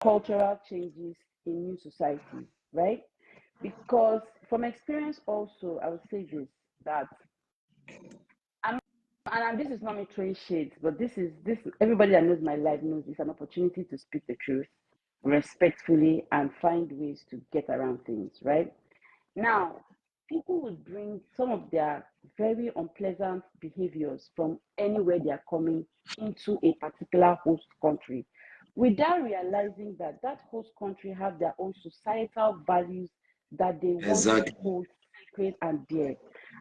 cultural changes in new societies, right? Because from experience also, I would say that I'm, and this is not me throwing shades, but this everybody that knows my life knows it's an opportunity to speak the truth respectfully and find ways to get around things, right? Now, people would bring some of their very unpleasant behaviors from anywhere they are coming into a particular host country without realizing that that host country have their own societal values that they want to Exactly. hold sacred and dear.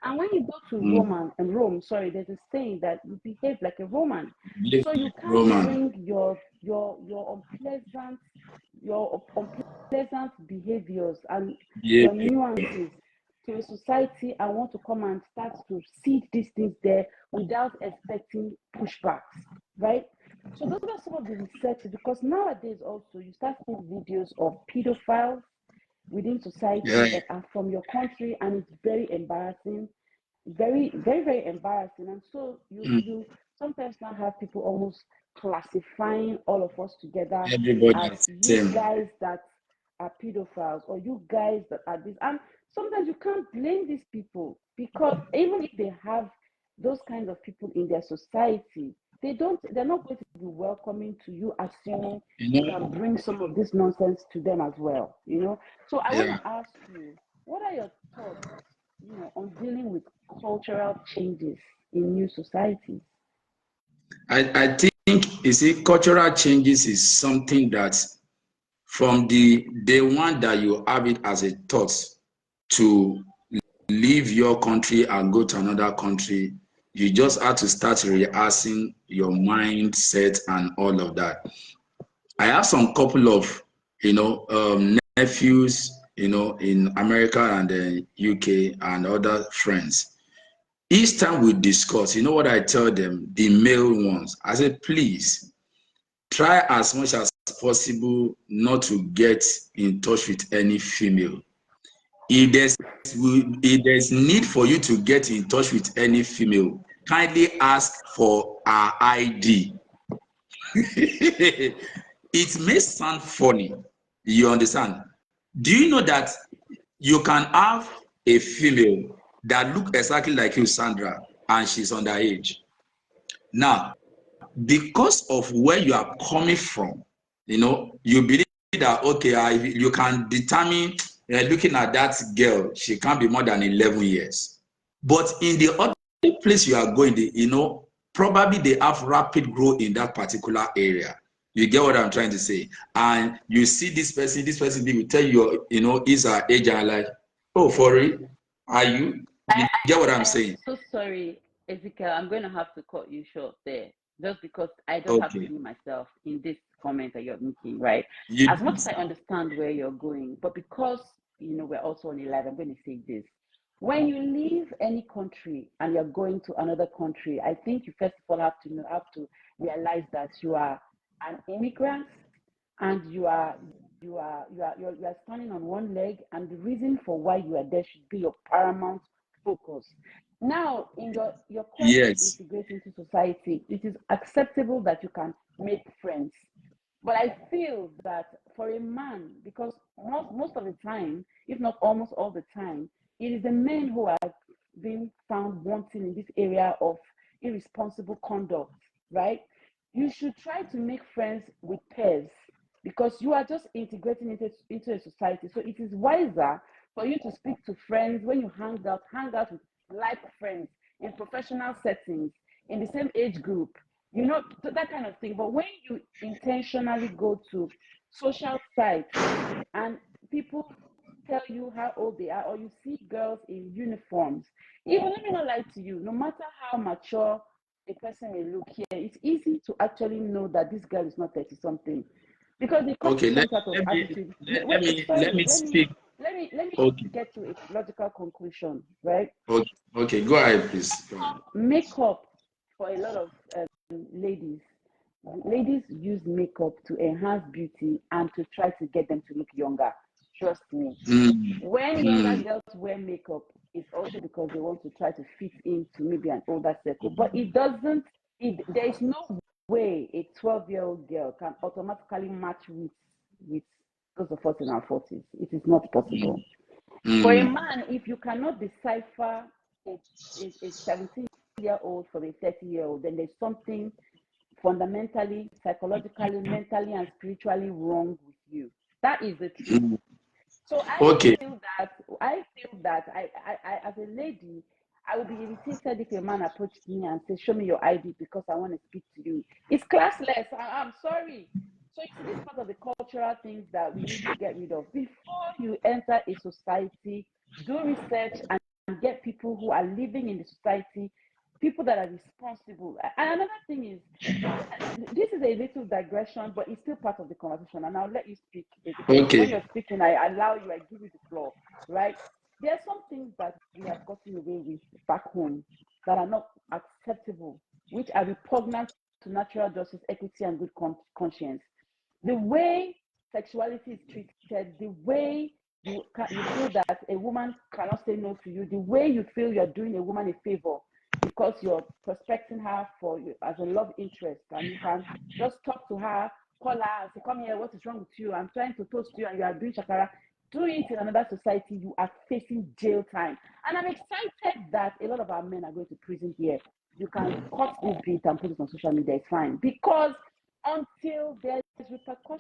And when you go to Mm. Rome, sorry, there's a saying that you behave like a Roman. Live So you like can't Roman. bring your unpleasant behaviors and Yeah. your nuances to a society and want to come and start to seed these things there without expecting pushbacks, right? So those are some of the research because nowadays also you start seeing videos of pedophiles within society Yeah. and from your country, and it's very embarrassing, very embarrassing. And so Mm. you sometimes now have people almost classifying all of us together Everybody as is the you same. guys that are pedophiles or you guys that are this. And sometimes you can't blame these people because even if they have those kinds of people in their society, they're not going to be welcoming to you, assuming You you know? can bring some of this nonsense to them as well, So I want Yeah. to ask you, what are your thoughts, on dealing with cultural changes in new societies? I think you see, cultural changes is something that from the day one that you have it as a thought to leave your country and go to another country, you just have to start rehearsing your mindset and all of that. I have some couple of, nephews, in America and the UK and other friends. Each time we discuss, you know what I tell them, the male ones, I say, please try as much as possible not to get in touch with any female. If there's need for you to get in touch with any female, kindly ask for her ID. It may sound funny, you understand? Do you know that you can have a female that look exactly like you, Sandra, and she's underage? Now, because of where you are coming from, you believe that, okay, you can determine, looking at that girl, she can't be more than 11 years. But in the other place you are going, probably they have rapid growth in that particular area. You get what I'm trying to say? And you see this person, they will tell you, is her age, and like, oh, for real? Are you? You get what I'm I am saying? so sorry, Ezekiel. I'm going to have to cut you short there just because I just have to Okay. be myself in this comment that you're making, right? You As do much as I understand? understand where you're going, but because, we're also on a live, I'm going to say this. When you leave any country and you're going to another country, I think you first of all have to realize that you are an immigrant and you are standing on one leg, and the reason for why you are there should be your paramount focus. Now, in your quest to Yes. integrate into society, it is acceptable that you can make friends. But I feel that for a man, because most of the time, if not almost all the time, it is the men who are being found wanting in this area of irresponsible conduct, right? You should try to make friends with peers because you are just integrating into a society. So it is wiser for you to speak to friends when you hang out with like friends in professional settings, in the same age group, that kind of thing. But when you intentionally go to social sites and people tell you how old they are, or you see girls in uniforms, even let me not lie to you, no matter how mature a person may look here, it's easy to actually know that this girl is not 30 something because it comes Okay. with Let, some type of let me attitude. let, let Wait, me let sorry, me speak. let me Okay. get to a logical conclusion, right? Okay. Okay. Go ahead, please. Go ahead. Makeup for a lot of ladies. Ladies use makeup to enhance beauty and to try to get them to look younger. Trust me. Mm, When younger mm. girls wear makeup, it's also because they want to try to fit into maybe an older circle. But it doesn't, there is no way a 12-year-old girl can automatically match with with those of us in our 40s. It is not possible. Mm. For a man, if you cannot decipher a 17-year-old from a 30-year-old, then there's something fundamentally, psychologically, mentally, and spiritually wrong with you. That is the truth. Mm. So Okay. feel that I as a lady, I would be irritated if a man approached me and said, "Show me your ID because I want to speak to you." It's classless. I'm sorry. So it's this part of the cultural things that we need to get rid of. Before you enter a society, do research and get people who are living in the society, people that are responsible. And another thing is, this is a little digression, but it's still part of the conversation, and I'll let you speak. Because Okay. when you're speaking, I allow you, I give you the floor, right? There are some things that we have gotten away with back home that are not acceptable, which are repugnant to natural justice, equity, and good conscience. The way sexuality is treated, the way you feel that a woman cannot say no to you, the way you feel you're doing a woman a favor because you're prospecting her for you as a love interest, and you can just talk to her, call her and say, "Come here, what is wrong with you? I'm trying to toast you and you are doing shakara." Do it in another society, you are facing jail time. And I'm excited that a lot of our men are going to prison here. You can cut this bit and put it on social media, it's fine. Because until there's repercussion